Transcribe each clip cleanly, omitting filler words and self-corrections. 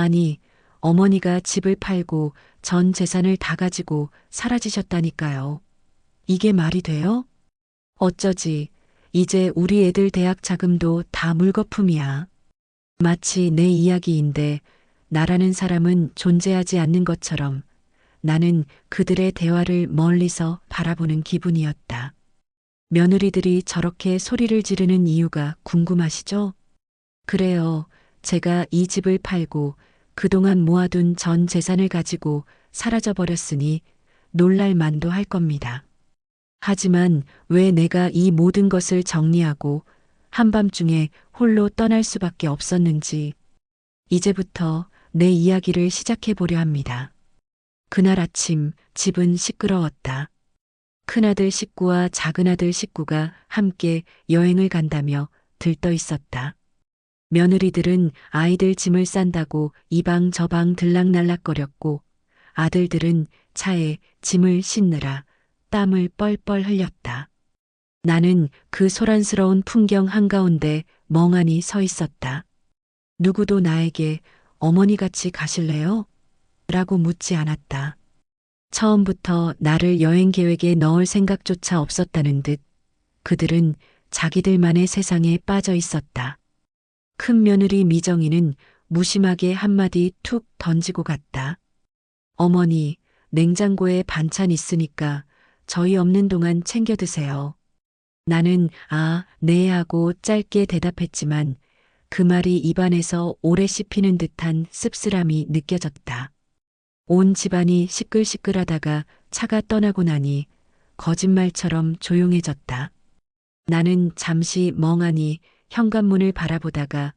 아니, 어머니가 집을 팔고 전 재산을 다 가지고 사라지셨다니까요. 이게 말이 돼요? 어쩌지, 이제 우리 애들 대학 자금도 다 물거품이야. 마치 내 이야기인데 나라는 사람은 존재하지 않는 것처럼 나는 그들의 대화를 멀리서 바라보는 기분이었다. 며느리들이 저렇게 소리를 지르는 이유가 궁금하시죠? 그래요. 제가 이 집을 팔고 그동안 모아둔 전 재산을 가지고 사라져버렸으니 놀랄 만도 할 겁니다. 하지만 왜 내가 이 모든 것을 정리하고 한밤중에 홀로 떠날 수밖에 없었는지 이제부터 내 이야기를 시작해 보려 합니다. 그날 아침 집은 시끄러웠다. 큰아들 식구와 작은아들 식구가 함께 여행을 간다며 들떠 있었다. 며느리들은 아이들 짐을 싼다고 이 방 저 방 들락날락거렸고 아들들은 차에 짐을 싣느라 땀을 뻘뻘 흘렸다. 나는 그 소란스러운 풍경 한가운데 멍하니 서 있었다. 누구도 나에게 어머니 같이 가실래요? 라고 묻지 않았다. 처음부터 나를 여행 계획에 넣을 생각조차 없었다는 듯 그들은 자기들만의 세상에 빠져 있었다. 큰 며느리 미정이는 무심하게 한마디 툭 던지고 갔다. 어머니, 냉장고에 반찬 있으니까 저희 없는 동안 챙겨 드세요. 나는 네 하고 짧게 대답했지만 그 말이 입안에서 오래 씹히는 듯한 씁쓸함이 느껴졌다. 온 집안이 시끌시끌하다가 차가 떠나고 나니 거짓말처럼 조용해졌다. 나는 잠시 멍하니 현관문을 바라보다가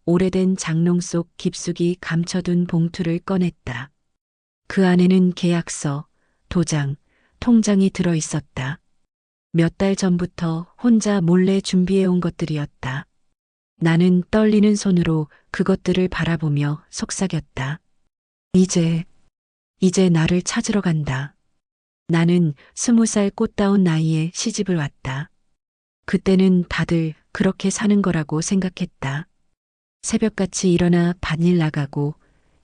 오래된 장롱 속 깊숙이 감춰둔 봉투를 꺼냈다. 그 안에는 계약서, 도장, 통장이 들어 있었다. 몇 달 전부터 혼자 몰래 준비해온 것들이었다. 나는 떨리는 손으로 그것들을 바라보며 속삭였다. 이제 나를 찾으러 간다. 나는 20살 꽃다운 나이에 시집을 왔다. 그때는 다들 그렇게 사는 거라고 생각했다. 새벽같이 일어나 밭일 나가고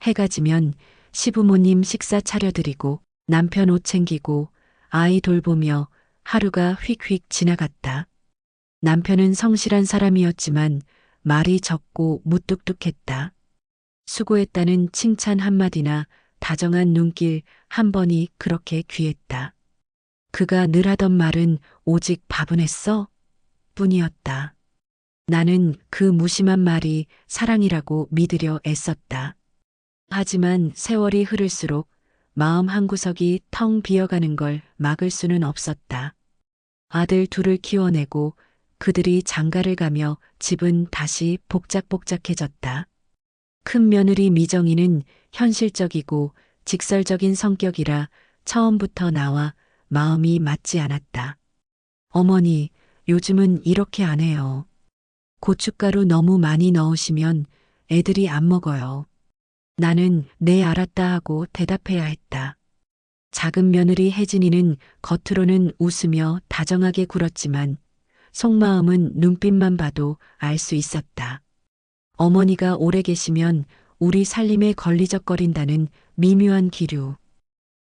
해가 지면 시부모님 식사 차려드리고 남편 옷 챙기고 아이 돌보며 하루가 휙휙 지나갔다. 남편은 성실한 사람이었지만 말이 적고 무뚝뚝했다. 수고했다는 칭찬 한마디나 다정한 눈길 한 번이 그렇게 귀했다. 그가 늘 하던 말은 오직 밥은 했어? 뿐이었다. 나는 그 무심한 말이 사랑이라고 믿으려 애썼다. 하지만 세월이 흐를수록 마음 한구석이 텅 비어가는 걸 막을 수는 없었다. 아들 둘을 키워내고 그들이 장가를 가며 집은 다시 복작복작해졌다. 큰 며느리 미정이는 현실적이고 직설적인 성격이라 처음부터 나와 마음이 맞지 않았다. 어머니, 요즘은 이렇게 안 해요. 고춧가루 너무 많이 넣으시면 애들이 안 먹어요. 나는 네 알았다 하고 대답해야 했다. 작은 며느리 혜진이는 겉으로는 웃으며 다정하게 굴었지만 속마음은 눈빛만 봐도 알 수 있었다. 어머니가 오래 계시면 우리 살림에 걸리적거린다는 미묘한 기류.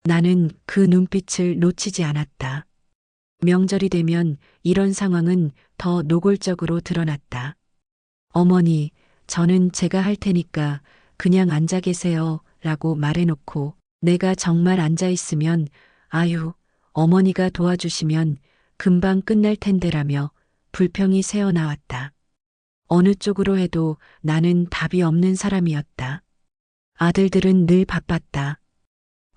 나는 그 눈빛을 놓치지 않았다. 명절이 되면 이런 상황은 더 노골적으로 드러났다. 어머니, 저는 제가 할 테니까 그냥 앉아 계세요 라고 말해놓고 내가 정말 앉아 있으면 아유, 어머니가 도와주시면 금방 끝날 텐데라며 불평이 새어나왔다. 어느 쪽으로 해도 나는 답이 없는 사람이었다. 아들들은 늘 바빴다.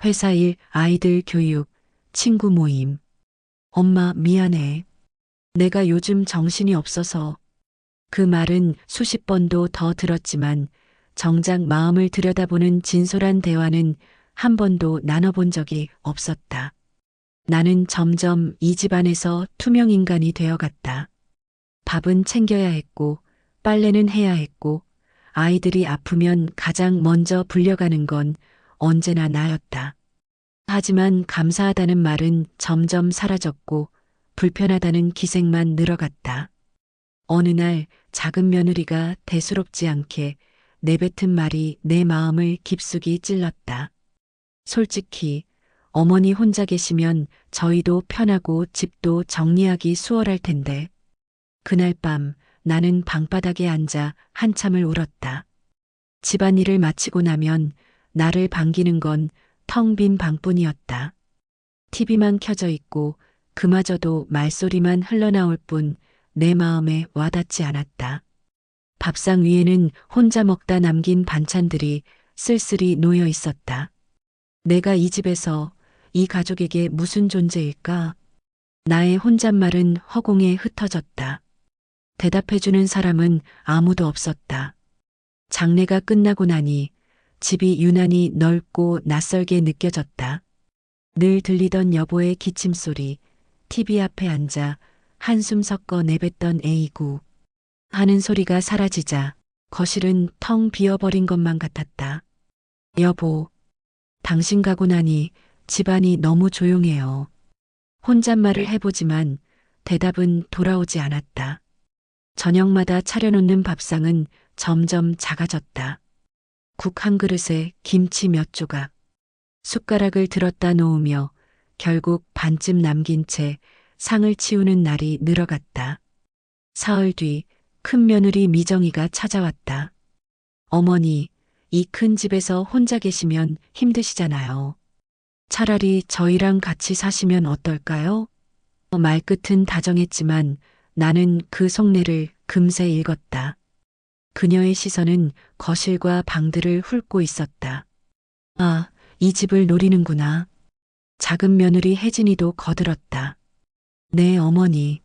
회사 일, 아이들 교육, 친구 모임. 엄마 미안해. 내가 요즘 정신이 없어서. 그 말은 수십 번도 더 들었지만 정작 마음을 들여다보는 진솔한 대화는 한 번도 나눠본 적이 없었다. 나는 점점 이 집안에서 투명 인간이 되어갔다. 밥은 챙겨야 했고 빨래는 해야 했고 아이들이 아프면 가장 먼저 불려가는 건 언제나 나였다. 하지만 감사하다는 말은 점점 사라졌고 불편하다는 기색만 늘어갔다. 어느 날 작은 며느리가 대수롭지 않게 내뱉은 말이 내 마음을 깊숙이 찔렀다. 솔직히 어머니 혼자 계시면 저희도 편하고 집도 정리하기 수월할 텐데. 그날 밤 나는 방바닥에 앉아 한참을 울었다. 집안일을 마치고 나면 나를 반기는 건 텅 빈 방뿐이었다. TV만 켜져 있고 그마저도 말소리만 흘러나올 뿐 내 마음에 와닿지 않았다. 밥상 위에는 혼자 먹다 남긴 반찬들이 쓸쓸히 놓여 있었다. 내가 이 집에서 이 가족에게 무슨 존재일까? 나의 혼잣말은 허공에 흩어졌다. 대답해주는 사람은 아무도 없었다. 장례가 끝나고 나니 집이 유난히 넓고 낯설게 느껴졌다. 늘 들리던 여보의 기침소리, TV 앞에 앉아 한숨 섞어 내뱉던 에이구 하는 소리가 사라지자 거실은 텅 비어버린 것만 같았다. 여보, 당신 가고 나니 집안이 너무 조용해요. 혼잣말을 해보지만 대답은 돌아오지 않았다. 저녁마다 차려놓는 밥상은 점점 작아졌다. 국 한 그릇에 김치 몇 조각. 숟가락을 들었다 놓으며 결국 반쯤 남긴 채 상을 치우는 날이 늘어갔다. 사흘 뒤 큰 며느리 미정이가 찾아왔다. 어머니, 이 큰 집에서 혼자 계시면 힘드시잖아요. 차라리 저희랑 같이 사시면 어떨까요? 말끝은 다정했지만 나는 그 속내를 금세 읽었다. 그녀의 시선은 거실과 방들을 훑고 있었다. 아, 이 집을 노리는구나. 작은 며느리 혜진이도 거들었다. 네, 어머니.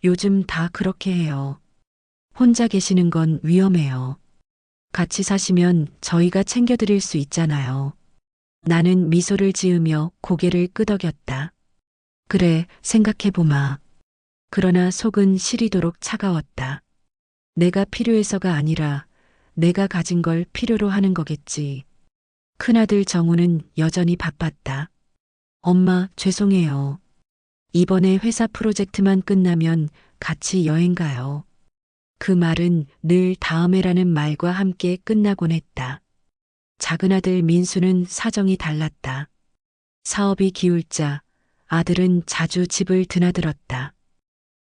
요즘 다 그렇게 해요. 혼자 계시는 건 위험해요. 같이 사시면 저희가 챙겨드릴 수 있잖아요. 나는 미소를 지으며 고개를 끄덕였다. 그래, 생각해보마. 그러나 속은 시리도록 차가웠다. 내가 필요해서가 아니라 내가 가진 걸 필요로 하는 거겠지. 큰아들 정우는 여전히 바빴다. 엄마, 죄송해요. 이번에 회사 프로젝트만 끝나면 같이 여행 가요. 그 말은 늘 다음에라는 말과 함께 끝나곤 했다. 작은아들 민수는 사정이 달랐다. 사업이 기울자 아들은 자주 집을 드나들었다.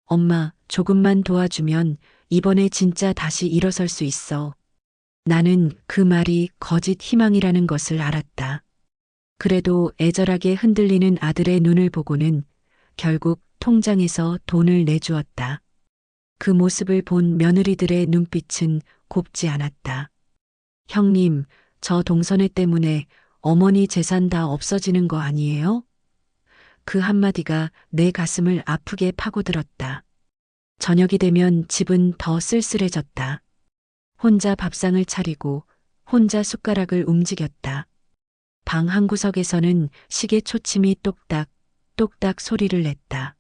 엄마, 조금만 도와주면 이번에 진짜 다시 일어설 수 있어. 나는 그 말이 거짓 희망이라는 것을 알았다. 그래도 애절하게 흔들리는 아들의 눈을 보고는 결국 통장에서 돈을 내주었다. 그 모습을 본 며느리들의 눈빛은 곱지 않았다. 형님, 저 동선회 때문에 어머니 재산 다 없어지는 거 아니에요? 그 한마디가 내 가슴을 아프게 파고들었다. 저녁이 되면 집은 더 쓸쓸해졌다. 혼자 밥상을 차리고 혼자 숟가락을 움직였다. 방 한 구석에서는 시계 초침이 똑딱, 똑딱 소리를 냈다.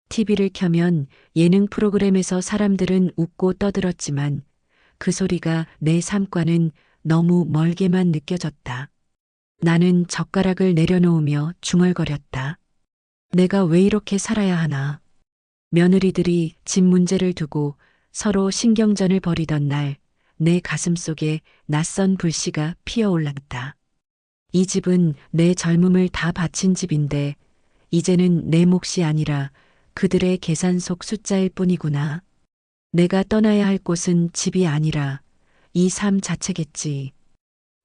TV를 켜면 예능 프로그램에서 사람들은 웃고 떠들었지만 그 소리가 내 삶과는 너무 멀게만 느껴졌다. 나는 젓가락을 내려놓으며 중얼거렸다. 내가 왜 이렇게 살아야 하나. 며느리들이 집 문제를 두고 서로 신경전을 벌이던 날 내 가슴속에 낯선 불씨가 피어올랐다. 이 집은 내 젊음을 다 바친 집인데 이제는 내 몫이 아니라 그들의 계산 속 숫자일 뿐이구나. 내가 떠나야 할 곳은 집이 아니라 이 삶 자체겠지.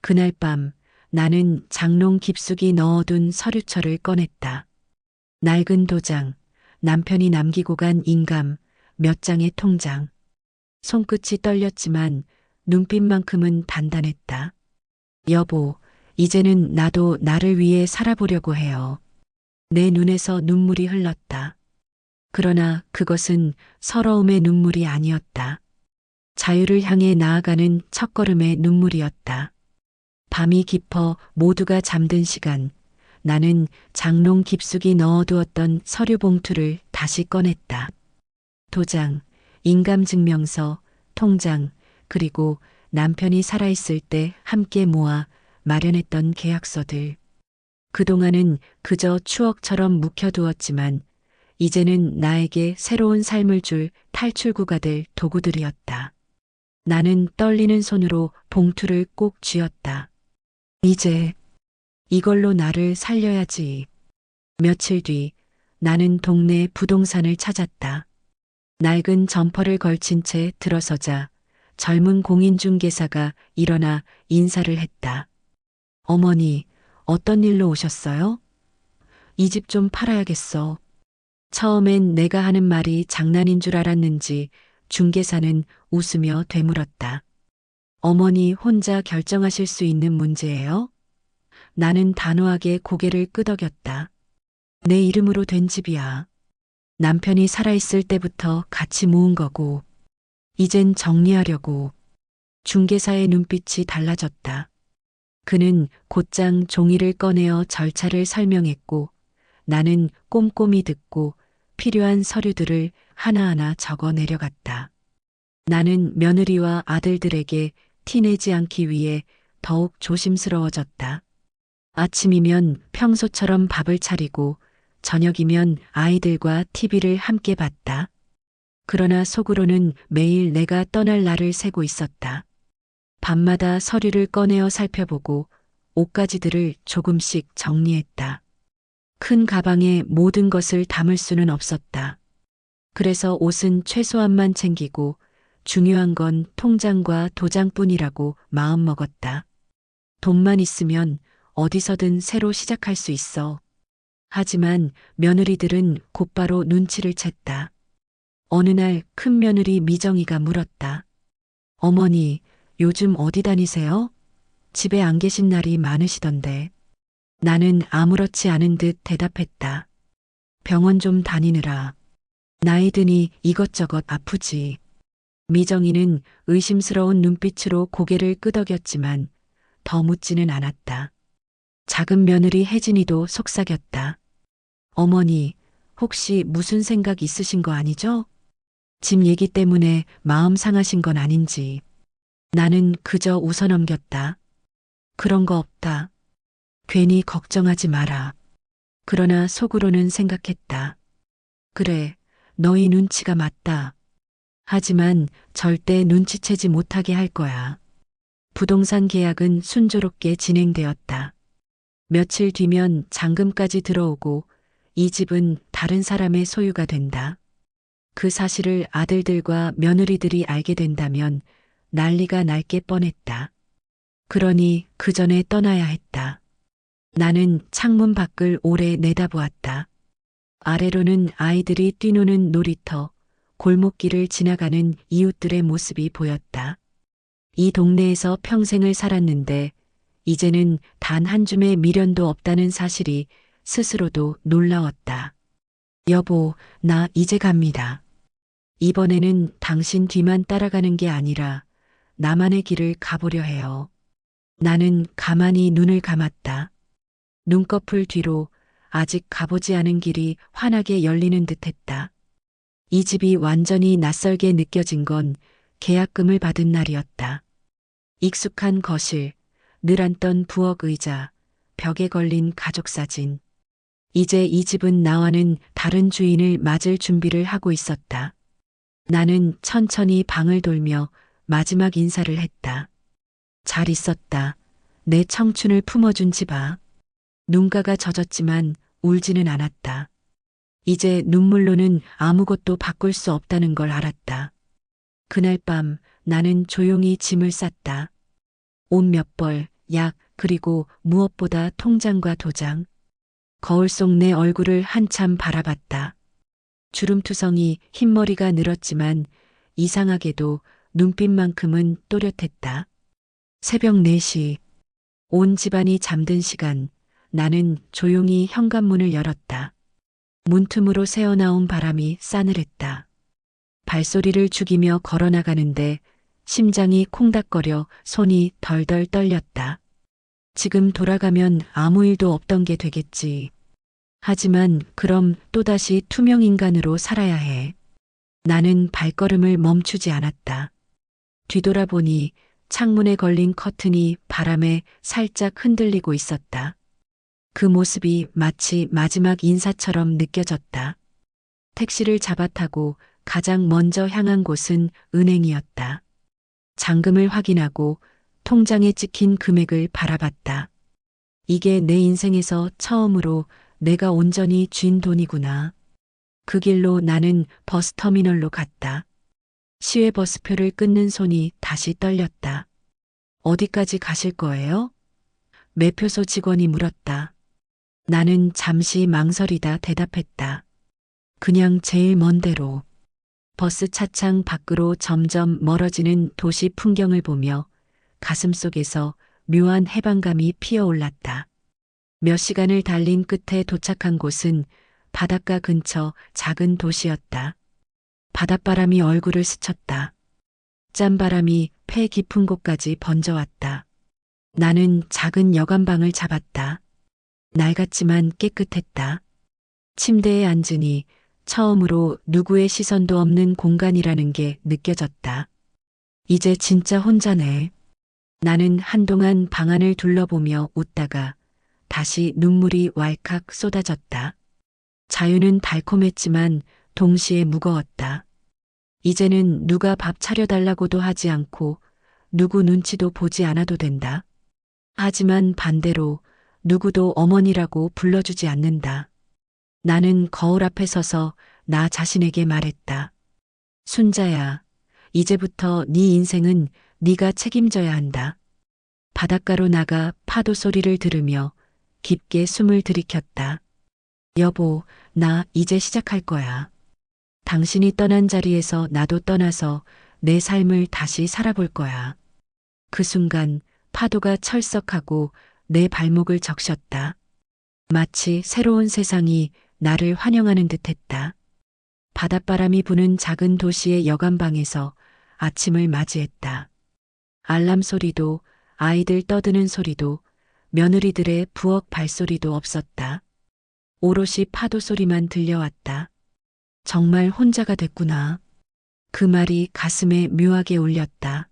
그날 밤 나는 장롱 깊숙이 넣어둔 서류철을 꺼냈다. 낡은 도장, 남편이 남기고 간 인감, 몇 장의 통장. 손끝이 떨렸지만 눈빛만큼은 단단했다. 여보, 이제는 나도 나를 위해 살아보려고 해요. 내 눈에서 눈물이 흘렀다. 그러나 그것은 서러움의 눈물이 아니었다. 자유를 향해 나아가는 첫걸음의 눈물이었다. 밤이 깊어 모두가 잠든 시간, 나는 장롱 깊숙이 넣어두었던 서류 봉투를 다시 꺼냈다. 도장, 인감증명서, 통장, 그리고 남편이 살아있을 때 함께 모아 마련했던 계약서들. 그동안은 그저 추억처럼 묵혀두었지만 이제는 나에게 새로운 삶을 줄 탈출구가 될 도구들이었다. 나는 떨리는 손으로 봉투를 꼭 쥐었다. 이제 이걸로 나를 살려야지. 며칠 뒤 나는 동네 부동산을 찾았다. 낡은 점퍼를 걸친 채 들어서자 젊은 공인중개사가 일어나 인사를 했다. 어머니, 어떤 일로 오셨어요? 이 집 좀 팔아야겠어. 처음엔 내가 하는 말이 장난인 줄 알았는지 중개사는 웃으며 되물었다. 어머니 혼자 결정하실 수 있는 문제예요? 나는 단호하게 고개를 끄덕였다. 내 이름으로 된 집이야. 남편이 살아있을 때부터 같이 모은 거고, 이젠 정리하려고. 중개사의 눈빛이 달라졌다. 그는 곧장 종이를 꺼내어 절차를 설명했고, 나는 꼼꼼히 듣고 필요한 서류들을 하나하나 적어 내려갔다. 나는 며느리와 아들들에게 티내지 않기 위해 더욱 조심스러워졌다. 아침이면 평소처럼 밥을 차리고 저녁이면 아이들과 TV를 함께 봤다. 그러나 속으로는 매일 내가 떠날 날을 세고 있었다. 밤마다 서류를 꺼내어 살펴보고 옷가지들을 조금씩 정리했다. 큰 가방에 모든 것을 담을 수는 없었다. 그래서 옷은 최소한만 챙기고 중요한 건 통장과 도장뿐이라고 마음먹었다. 돈만 있으면 어디서든 새로 시작할 수 있어. 하지만 며느리들은 곧바로 눈치를 챘다. 어느 날 큰 며느리 미정이가 물었다. 어머니, 요즘 어디 다니세요? 집에 안 계신 날이 많으시던데. 나는 아무렇지 않은 듯 대답했다. 병원 좀 다니느라. 나이 드니 이것저것 아프지. 미정이는 의심스러운 눈빛으로 고개를 끄덕였지만 더 묻지는 않았다. 작은 며느리 혜진이도 속삭였다. 어머니, 혹시 무슨 생각 있으신 거 아니죠? 집 얘기 때문에 마음 상하신 건 아닌지. 나는 그저 웃어넘겼다. 그런 거 없다. 괜히 걱정하지 마라. 그러나 속으로는 생각했다. 그래, 너희 눈치가 맞다. 하지만 절대 눈치채지 못하게 할 거야. 부동산 계약은 순조롭게 진행되었다. 며칠 뒤면 잔금까지 들어오고 이 집은 다른 사람의 소유가 된다. 그 사실을 아들들과 며느리들이 알게 된다면 난리가 날 게 뻔했다. 그러니 그 전에 떠나야 했다. 나는 창문 밖을 오래 내다보았다. 아래로는 아이들이 뛰노는 놀이터, 골목길을 지나가는 이웃들의 모습이 보였다. 이 동네에서 평생을 살았는데 이제는 단 한 줌의 미련도 없다는 사실이 스스로도 놀라웠다. 여보, 나 이제 갑니다. 이번에는 당신 뒤만 따라가는 게 아니라 나만의 길을 가보려 해요. 나는 가만히 눈을 감았다. 눈꺼풀 뒤로 아직 가보지 않은 길이 환하게 열리는 듯했다. 이 집이 완전히 낯설게 느껴진 건 계약금을 받은 날이었다. 익숙한 거실, 늘 앉던 부엌 의자, 벽에 걸린 가족 사진. 이제 이 집은 나와는 다른 주인을 맞을 준비를 하고 있었다. 나는 천천히 방을 돌며 마지막 인사를 했다. 잘 있었다. 내 청춘을 품어준 집아. 눈가가 젖었지만 울지는 않았다. 이제 눈물로는 아무것도 바꿀 수 없다는 걸 알았다. 그날 밤 나는 조용히 짐을 쌌다. 옷 몇 벌, 약, 그리고 무엇보다 통장과 도장. 거울 속 내 얼굴을 한참 바라봤다. 주름투성이 흰머리가 늘었지만 이상하게도 눈빛만큼은 또렷했다. 새벽 4시, 온 집안이 잠든 시간, 나는 조용히 현관문을 열었다. 문틈으로 새어나온 바람이 싸늘했다. 발소리를 죽이며 걸어나가는데 심장이 콩닥거려 손이 덜덜 떨렸다. 지금 돌아가면 아무 일도 없던 게 되겠지. 하지만 그럼 또다시 투명 인간으로 살아야 해. 나는 발걸음을 멈추지 않았다. 뒤돌아보니 창문에 걸린 커튼이 바람에 살짝 흔들리고 있었다. 그 모습이 마치 마지막 인사처럼 느껴졌다. 택시를 잡아 타고 가장 먼저 향한 곳은 은행이었다. 잔금을 확인하고 통장에 찍힌 금액을 바라봤다. 이게 내 인생에서 처음으로 내가 온전히 쥔 돈이구나. 그 길로 나는 버스터미널로 갔다. 시외버스표를 끊는 손이 다시 떨렸다. 어디까지 가실 거예요? 매표소 직원이 물었다. 나는 잠시 망설이다 대답했다. 그냥 제일 먼 데로. 버스 차창 밖으로 점점 멀어지는 도시 풍경을 보며 가슴속에서 묘한 해방감이 피어올랐다. 몇 시간을 달린 끝에 도착한 곳은 바닷가 근처 작은 도시였다. 바닷바람이 얼굴을 스쳤다. 짠바람이 폐 깊은 곳까지 번져왔다. 나는 작은 여관방을 잡았다. 낡았지만 깨끗했다. 침대에 앉으니 처음으로 누구의 시선도 없는 공간이라는 게 느껴졌다. 이제 진짜 혼자네. 나는 한동안 방 안을 둘러보며 웃다가 다시 눈물이 왈칵 쏟아졌다. 자유는 달콤했지만 동시에 무거웠다. 이제는 누가 밥 차려달라고도 하지 않고 누구 눈치도 보지 않아도 된다. 하지만 반대로 누구도 어머니라고 불러주지 않는다. 나는 거울 앞에 서서 나 자신에게 말했다. 순자야, 이제부터 네 인생은 네가 책임져야 한다. 바닷가로 나가 파도 소리를 들으며 깊게 숨을 들이켰다. 여보, 나 이제 시작할 거야. 당신이 떠난 자리에서 나도 떠나서 내 삶을 다시 살아볼 거야. 그 순간 파도가 철썩하고 내 발목을 적셨다. 마치 새로운 세상이 나를 환영하는 듯했다. 바닷바람이 부는 작은 도시의 여관방에서 아침을 맞이했다. 알람 소리도 아이들 떠드는 소리도 며느리들의 부엌 발소리도 없었다. 오롯이 파도 소리만 들려왔다. 정말 혼자가 됐구나. 그 말이 가슴에 묘하게 울렸다.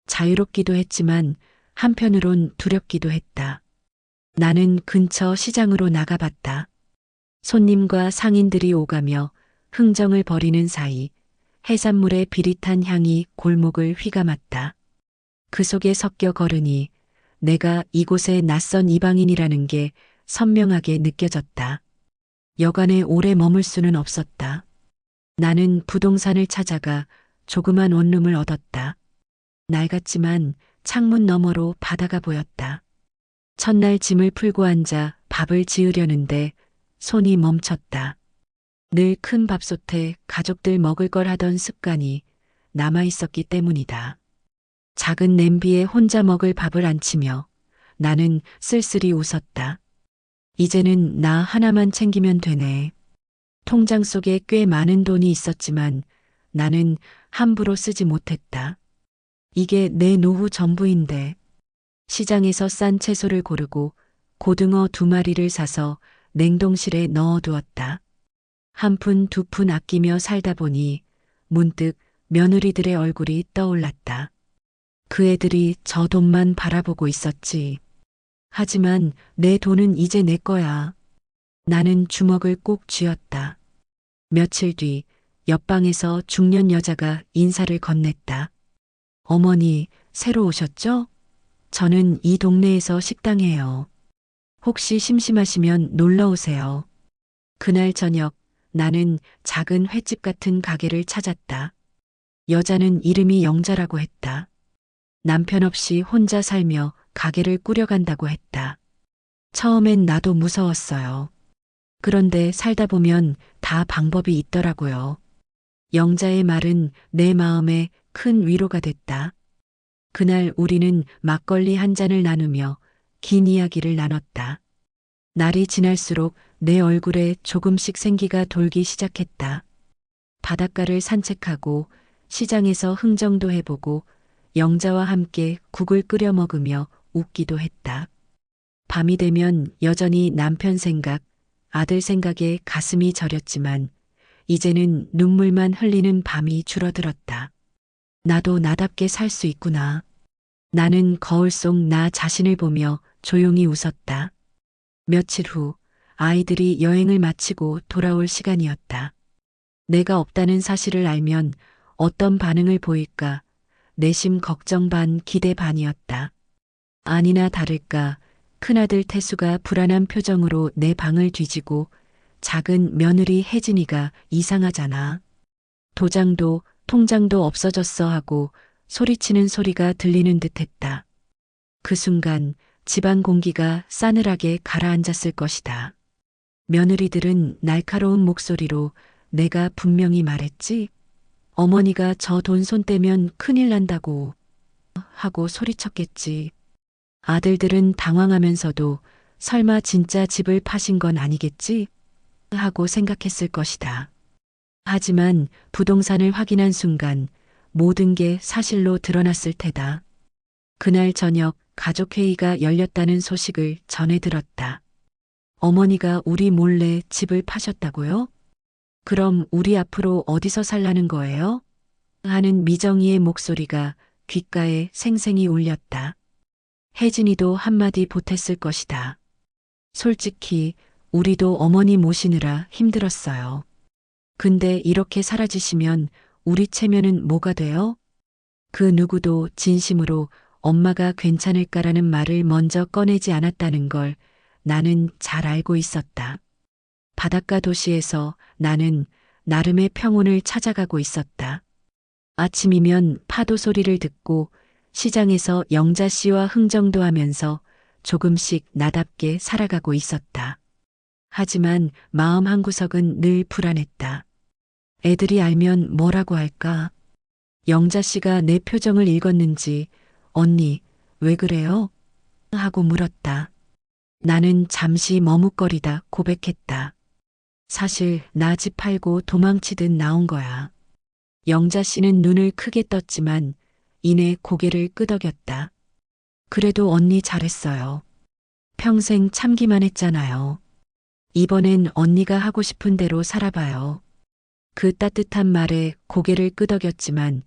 자유롭기도 했지만 한편으론 두렵기도 했다. 나는 근처 시장으로 나가봤다. 손님과 상인들이 오가며 흥정을 벌이는 사이 해산물의 비릿한 향이 골목을 휘감았다. 그 속에 섞여 걸으니 내가 이곳의 낯선 이방인이라는 게 선명하게 느껴졌다. 여간에 오래 머물 수는 없었다. 나는 부동산을 찾아가 조그만 원룸을 얻었다. 낡았지만 창문 너머로 바다가 보였다. 첫날 짐을 풀고 앉아 밥을 지으려는데 손이 멈췄다. 늘 큰 밥솥에 가족들 먹을 걸 하던 습관이 남아 있었기 때문이다. 작은 냄비에 혼자 먹을 밥을 안치며 나는 쓸쓸히 웃었다. 이제는 나 하나만 챙기면 되네. 통장 속에 꽤 많은 돈이 있었지만 나는 함부로 쓰지 못했다. 이게 내 노후 전부인데. 시장에서 싼 채소를 고르고 고등어 2마리를 사서 냉동실에 넣어두었다. 한 푼 두 푼 아끼며 살다 보니 문득 며느리들의 얼굴이 떠올랐다. 그 애들이 저 돈만 바라보고 있었지. 하지만 내 돈은 이제 내 거야. 나는 주먹을 꼭 쥐었다. 며칠 뒤 옆방에서 중년 여자가 인사를 건넸다. 어머니, 새로 오셨죠? 저는 이 동네에서 식당해요. 혹시 심심하시면 놀러 오세요. 그날 저녁 나는 작은 횟집 같은 가게를 찾았다. 여자는 이름이 영자라고 했다. 남편 없이 혼자 살며 가게를 꾸려간다고 했다. 처음엔 나도 무서웠어요. 그런데 살다 보면 다 방법이 있더라고요. 영자의 말은 내 마음에 큰 위로가 됐다. 그날 우리는 막걸리 한 잔을 나누며 긴 이야기를 나눴다. 날이 지날수록 내 얼굴에 조금씩 생기가 돌기 시작했다. 바닷가를 산책하고 시장에서 흥정도 해보고 영자와 함께 국을 끓여 먹으며 웃기도 했다. 밤이 되면 여전히 남편 생각, 아들 생각에 가슴이 저렸지만 이제는 눈물만 흘리는 밤이 줄어들었다. 나도 나답게 살 수 있구나. 나는 거울 속 나 자신을 보며 조용히 웃었다. 며칠 후 아이들이 여행을 마치고 돌아올 시간이었다. 내가 없다는 사실을 알면 어떤 반응을 보일까 내심 걱정 반 기대 반이었다. 아니나 다를까 큰아들 태수가 불안한 표정으로 내 방을 뒤지고 작은 며느리 혜진이가 이상하잖아. 도장도 통장도 없어졌어 하고 소리치는 소리가 들리는 듯했다. 그 순간 집안 공기가 싸늘하게 가라앉았을 것이다. 며느리들은 날카로운 목소리로 내가 분명히 말했지? 어머니가 저 돈 손 떼면 큰일 난다고 하고 소리쳤겠지. 아들들은 당황하면서도 설마 진짜 집을 파신 건 아니겠지? 하고 생각했을 것이다. 하지만 부동산을 확인한 순간 모든 게 사실로 드러났을 테다. 그날 저녁 가족회의가 열렸다는 소식을 전해 들었다. 어머니가 우리 몰래 집을 파셨다고요? 그럼 우리 앞으로 어디서 살라는 거예요? 하는 미정이의 목소리가 귓가에 생생히 울렸다. 혜진이도 한마디 보탰을 것이다. 솔직히 우리도 어머니 모시느라 힘들었어요. 근데 이렇게 사라지시면 우리 체면은 뭐가 돼요? 그 누구도 진심으로 엄마가 괜찮을까라는 말을 먼저 꺼내지 않았다는 걸 나는 잘 알고 있었다. 바닷가 도시에서 나는 나름의 평온을 찾아가고 있었다. 아침이면 파도 소리를 듣고 시장에서 영자 씨와 흥정도 하면서 조금씩 나답게 살아가고 있었다. 하지만 마음 한구석은 늘 불안했다. 애들이 알면 뭐라고 할까? 영자 씨가 내 표정을 읽었는지 언니, 왜 그래요? 하고 물었다. 나는 잠시 머뭇거리다 고백했다. 사실 나 집 팔고 도망치듯 나온 거야. 영자 씨는 눈을 크게 떴지만 이내 고개를 끄덕였다. 그래도 언니 잘했어요. 평생 참기만 했잖아요. 이번엔 언니가 하고 싶은 대로 살아봐요. 그 따뜻한 말에 고개를 끄덕였지만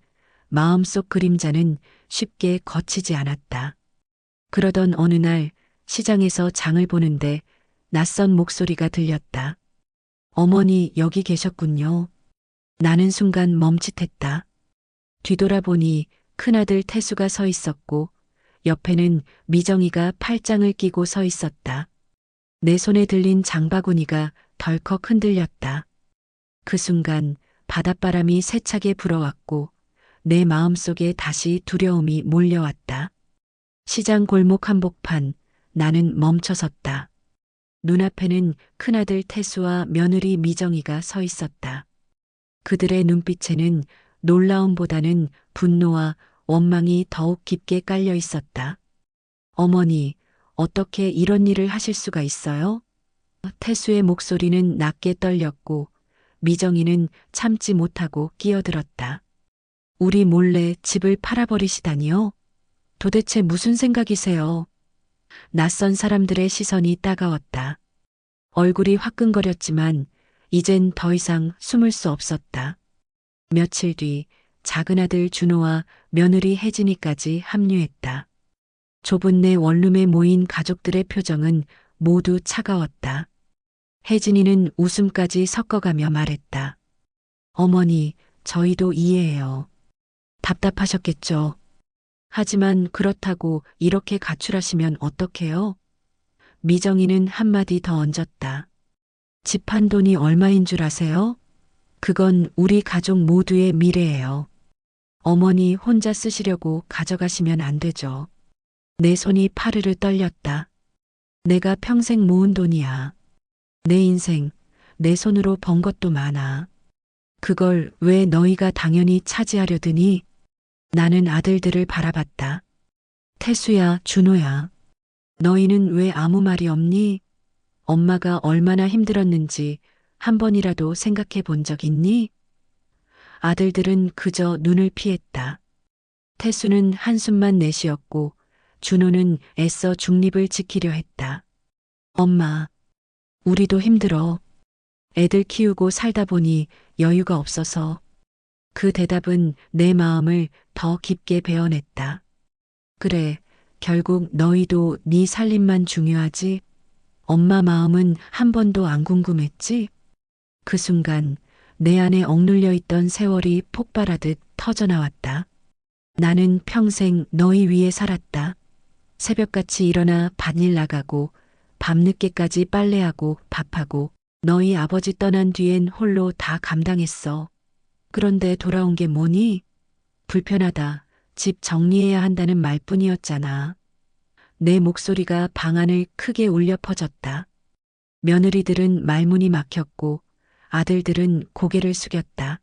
마음속 그림자는 쉽게 거치지 않았다. 그러던 어느 날 시장에서 장을 보는데 낯선 목소리가 들렸다. 어머니 여기 계셨군요. 나는 순간 멈칫했다. 뒤돌아보니 큰아들 태수가 서 있었고 옆에는 미정이가 팔짱을 끼고 서 있었다. 내 손에 들린 장바구니가 덜컥 흔들렸다. 그 순간 바닷바람이 세차게 불어왔고 내 마음속에 다시 두려움이 몰려왔다. 시장 골목 한복판 나는 멈춰섰다. 눈앞에는 큰아들 태수와 며느리 미정이가 서 있었다. 그들의 눈빛에는 놀라움보다는 분노와 원망이 더욱 깊게 깔려 있었다. 어머니, 어떻게 이런 일을 하실 수가 있어요? 태수의 목소리는 낮게 떨렸고 미정이는 참지 못하고 끼어들었다. 우리 몰래 집을 팔아버리시다니요? 도대체 무슨 생각이세요? 낯선 사람들의 시선이 따가웠다. 얼굴이 화끈거렸지만 이젠 더 이상 숨을 수 없었다. 며칠 뒤 작은아들 준호와 며느리 혜진이까지 합류했다. 좁은 내 원룸에 모인 가족들의 표정은 모두 차가웠다. 혜진이는 웃음까지 섞어가며 말했다. 어머니, 저희도 이해해요. 답답하셨겠죠. 하지만 그렇다고 이렇게 가출하시면 어떡해요? 미정이는 한마디 더 얹었다. 집 한 돈이 얼마인 줄 아세요? 그건 우리 가족 모두의 미래예요. 어머니 혼자 쓰시려고 가져가시면 안 되죠. 내 손이 파르르 떨렸다. 내가 평생 모은 돈이야. 내 인생, 내 손으로 번 것도 많아. 그걸 왜 너희가 당연히 차지하려 드니? 나는 아들들을 바라봤다. 태수야, 준호야. 너희는 왜 아무 말이 없니? 엄마가 얼마나 힘들었는지 한 번이라도 생각해 본 적 있니? 아들들은 그저 눈을 피했다. 태수는 한숨만 내쉬었고 준호는 애써 중립을 지키려 했다. 엄마, 우리도 힘들어. 애들 키우고 살다 보니 여유가 없어서. 그 대답은 내 마음을 더 깊게 베어냈다. 그래, 결국 너희도 네 살림만 중요하지? 엄마 마음은 한 번도 안 궁금했지? 그 순간 내 안에 억눌려 있던 세월이 폭발하듯 터져나왔다. 나는 평생 너희 위해 살았다. 새벽같이 일어나 밭일 나가고 밤늦게까지 빨래하고 밥하고 너희 아버지 떠난 뒤엔 홀로 다 감당했어. 그런데 돌아온 게 뭐니? 불편하다. 집 정리해야 한다는 말뿐이었잖아. 내 목소리가 방 안을 크게 울려 퍼졌다. 며느리들은 말문이 막혔고 아들들은 고개를 숙였다.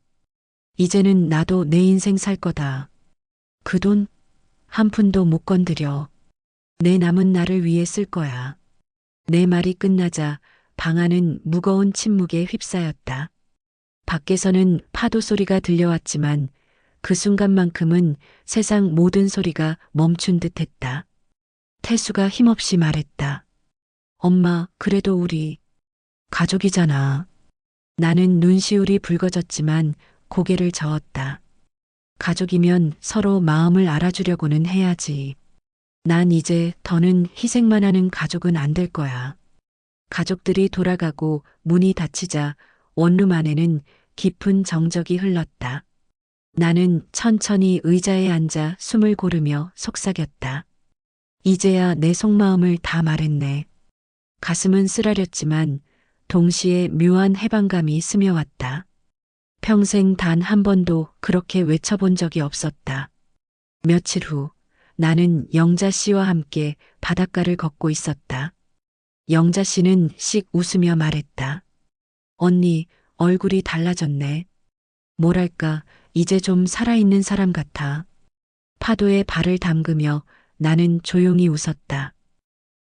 이제는 나도 내 인생 살 거다. 그 돈 한 푼도 못 건드려. 내 남은 날을 위해 쓸 거야. 내 말이 끝나자 방 안은 무거운 침묵에 휩싸였다. 밖에서는 파도 소리가 들려왔지만 그 순간만큼은 세상 모든 소리가 멈춘 듯 했다. 태수가 힘없이 말했다. 엄마, 그래도 우리 가족이잖아. 나는 눈시울이 붉어졌지만 고개를 저었다. 가족이면 서로 마음을 알아주려고는 해야지. 난 이제 더는 희생만 하는 가족은 안 될 거야. 가족들이 돌아가고 문이 닫히자 원룸 안에는 깊은 정적이 흘렀다. 나는 천천히 의자에 앉아 숨을 고르며 속삭였다. 이제야 내 속마음을 다 말했네. 가슴은 쓰라렸지만 동시에 묘한 해방감이 스며왔다. 평생 단 한 번도 그렇게 외쳐본 적이 없었다. 며칠 후 나는 영자 씨와 함께 바닷가를 걷고 있었다. 영자 씨는 씩 웃으며 말했다. 언니, 얼굴이 달라졌네. 뭐랄까, 이제 좀 살아있는 사람 같아. 파도에 발을 담그며 나는 조용히 웃었다.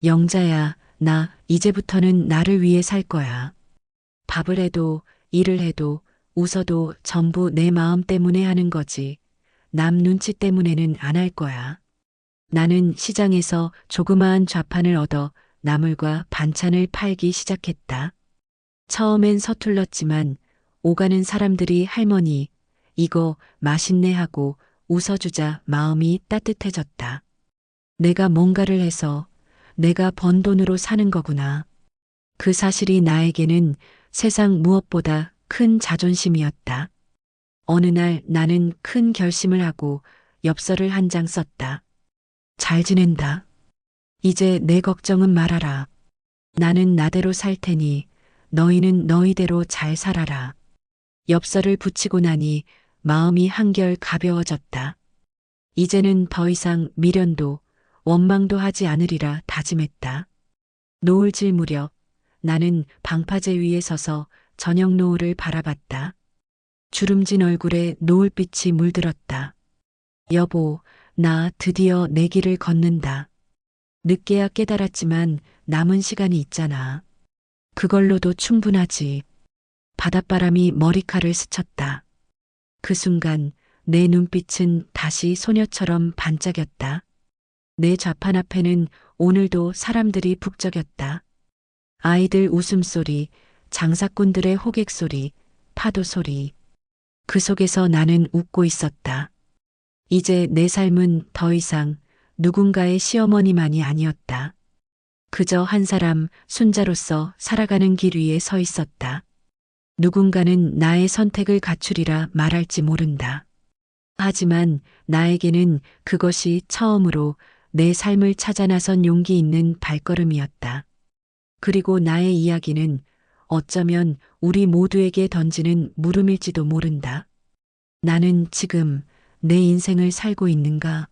영자야, 나 이제부터는 나를 위해 살 거야. 밥을 해도 일을 해도 웃어도 전부 내 마음 때문에 하는 거지. 남 눈치 때문에는 안 할 거야. 나는 시장에서 조그마한 좌판을 얻어 나물과 반찬을 팔기 시작했다. 처음엔 서툴렀지만 오가는 사람들이 할머니, 이거 맛있네 하고 웃어주자 마음이 따뜻해졌다. 내가 뭔가를 해서 내가 번 돈으로 사는 거구나. 그 사실이 나에게는 세상 무엇보다 큰 자존심이었다. 어느 날 나는 큰 결심을 하고 엽서를 한 장 썼다. 잘 지낸다. 이제 내 걱정은 말아라. 나는 나대로 살 테니 너희는 너희대로 잘 살아라. 엽서를 붙이고 나니 마음이 한결 가벼워졌다. 이제는 더 이상 미련도 원망도 하지 않으리라 다짐했다. 노을 질 무렵 나는 방파제 위에 서서 저녁 노을을 바라봤다. 주름진 얼굴에 노을빛이 물들었다. 여보, 나 드디어 내 길을 걷는다. 늦게야 깨달았지만 남은 시간이 있잖아. 그걸로도 충분하지. 바닷바람이 머리칼을 스쳤다. 그 순간 내 눈빛은 다시 소녀처럼 반짝였다. 내 좌판 앞에는 오늘도 사람들이 북적였다. 아이들 웃음소리, 장사꾼들의 호객소리, 파도소리. 그 속에서 나는 웃고 있었다. 이제 내 삶은 더 이상 누군가의 시어머니만이 아니었다. 그저 한 사람 순자로서 살아가는 길 위에 서 있었다. 누군가는 나의 선택을 갖추리라 말할지 모른다. 하지만 나에게는 그것이 처음으로 내 삶을 찾아 나선 용기 있는 발걸음이었다. 그리고 나의 이야기는 어쩌면 우리 모두에게 던지는 물음일지도 모른다. 나는 지금 내 인생을 살고 있는가?